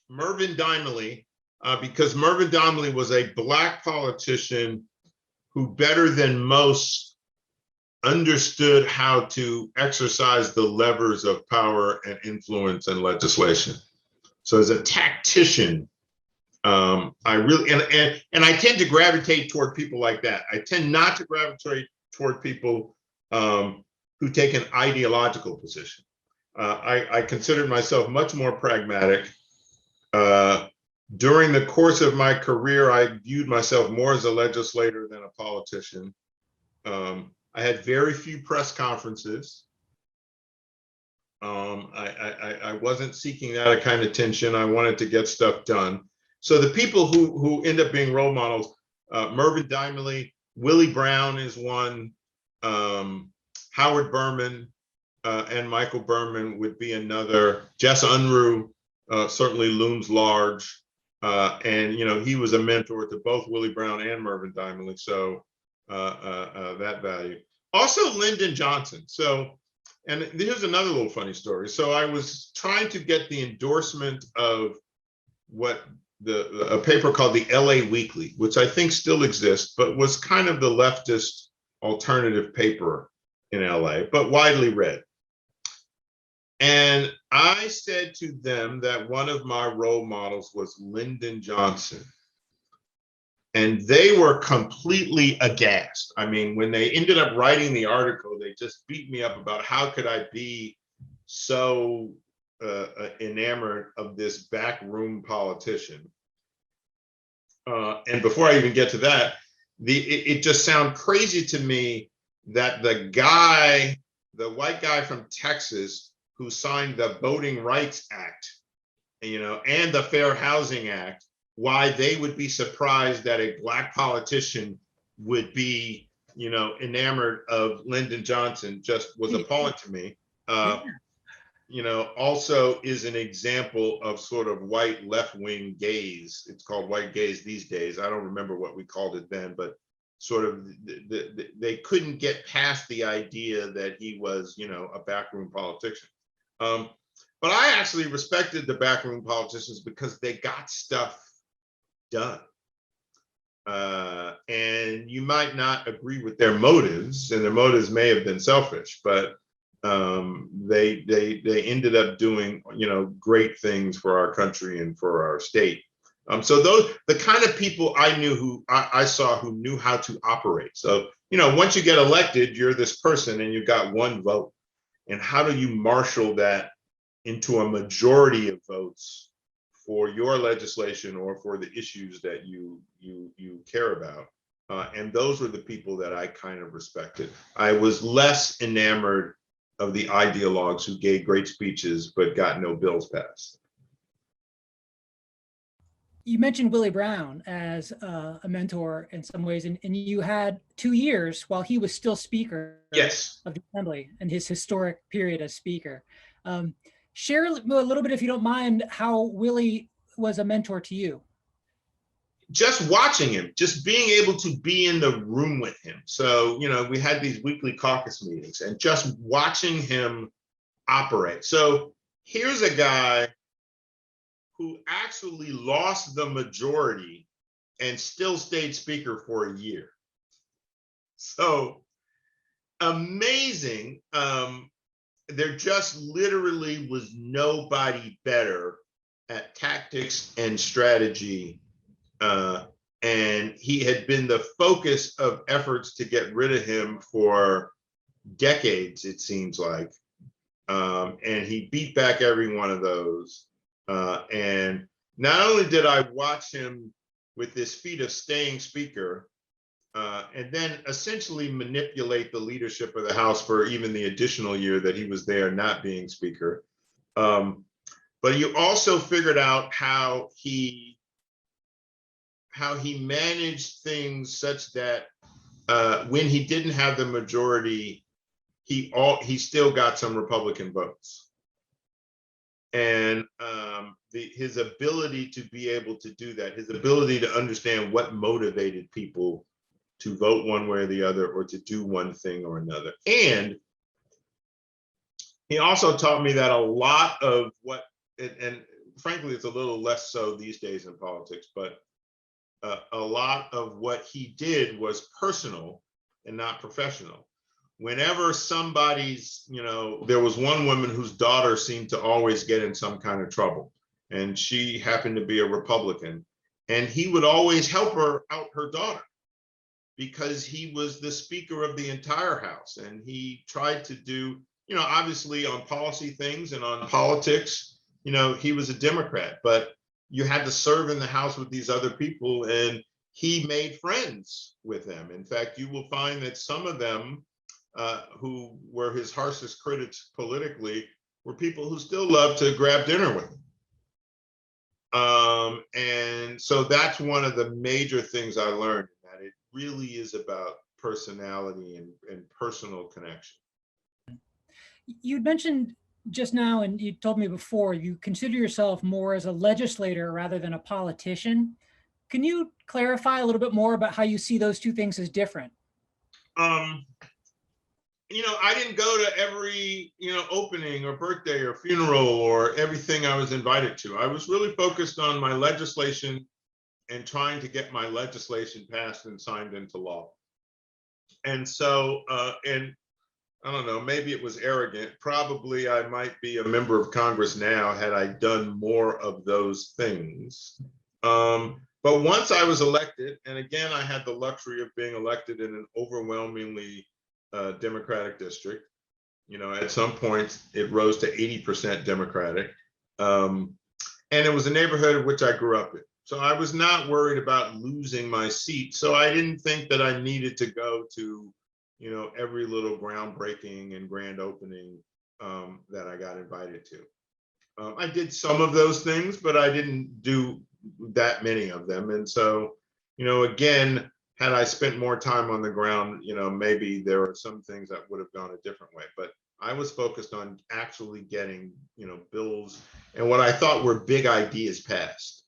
Mervyn Dymally, because Mervyn Dymally was a Black politician who better than most understood how to exercise the levers of power and influence and legislation. So as a tactician, I really, and I tend to gravitate toward people like that. I tend not to gravitate toward people who take an ideological position. I considered myself much more pragmatic. During the course of my career, I viewed myself more as a legislator than a politician. I had very few press conferences. I wasn't seeking that kind of attention. I wanted to get stuff done. So the people who end up being role models, Mervyn Dymally, Willie Brown is one, Howard Berman and Michael Berman would be another. Jess Unruh certainly looms large. And he was a mentor to both Willie Brown and Mervyn Dymally, so that value. Also Lyndon Johnson. So, and here's another little funny story. So I was trying to get the endorsement of what a paper called the LA Weekly, which I think still exists, but was kind of the leftist alternative paper in LA, but widely read. And I said to them that one of my role models was Lyndon Johnson. And they were completely aghast. I mean, when they ended up writing the article, they just beat me up about how could I be so enamored of this backroom politician. And before I even get to that, it just sounded crazy to me that the white guy from Texas who signed the Voting Rights Act, and the Fair Housing Act, why they would be surprised that a Black politician would be, enamored of Lyndon Johnson just was appalling to me. Also is an example of sort of white left-wing gaze. It's called white gaze these days. I don't remember what we called it then, but sort of they couldn't get past the idea that he was, a backroom politician. But I actually respected the backroom politicians because they got stuff done. And you might not agree with their motives, and their motives may have been selfish, but they ended up doing, great things for our country and for our state. So the kind of people I knew I saw who knew how to operate. So, once you get elected, you're this person and you got one vote. And how do you marshal that into a majority of votes for your legislation or for the issues that you care about? And those were the people that I kind of respected. I was less enamored of the ideologues who gave great speeches but got no bills passed. You mentioned Willie Brown as a mentor in some ways, and you had 2 years while he was still Speaker Yes. of the Assembly and his historic period as Speaker. Share a little bit, if you don't mind, how Willie was a mentor to you. Just watching him, just being able to be in the room with him. So, we had these weekly caucus meetings and just watching him operate. So here's a guy who actually lost the majority and still stayed Speaker for a year. So amazing. There just literally was nobody better at tactics and strategy. And he had been the focus of efforts to get rid of him for decades, it seems like. And he beat back every one of those. And not only did I watch him with this feat of staying Speaker, and then essentially manipulate the leadership of the House for even the additional year that he was there not being Speaker. But you also figured out how he managed things such that when he didn't have the majority, he still got some Republican votes. And his ability to be able to do that, his ability to understand what motivated people to vote one way or the other, or to do one thing or another. And he also taught me that a lot of what, and frankly, it's a little less so these days in politics, but a lot of what he did was personal and not professional. Whenever somebody's, there was one woman whose daughter seemed to always get in some kind of trouble, and she happened to be a Republican, and he would always help her out, her daughter, because he was the Speaker of the entire House, and he tried to do, obviously on policy things and on politics, he was a Democrat, but you had to serve in the House with these other people, and he made friends with them. In fact, you will find that some of them who were his harshest critics politically were people who still loved to grab dinner with him. And so that's one of the major things I learned, that it really is about personality and personal connection. You'd mentioned just now, and you told me before, you consider yourself more as a legislator rather than a politician. Can you clarify a little bit more about how you see those two things as different? I didn't go to every, opening or birthday or funeral or everything I was invited to. I was really focused on my legislation and trying to get my legislation passed and signed into law. And so, and I don't know, maybe it was arrogant. Probably I might be a member of Congress now had I done more of those things. But once I was elected, and again, I had the luxury of being elected in an overwhelmingly Democratic district. At some point it rose to 80% Democratic. And it was a neighborhood in which I grew up in. So I was not worried about losing my seat. So I didn't think that I needed to go to, every little groundbreaking and grand opening that I got invited to. I did some of those things, but I didn't do that many of them. And so, again, had I spent more time on the ground, maybe there are some things that would have gone a different way. But I was focused on actually getting, bills and what I thought were big ideas passed.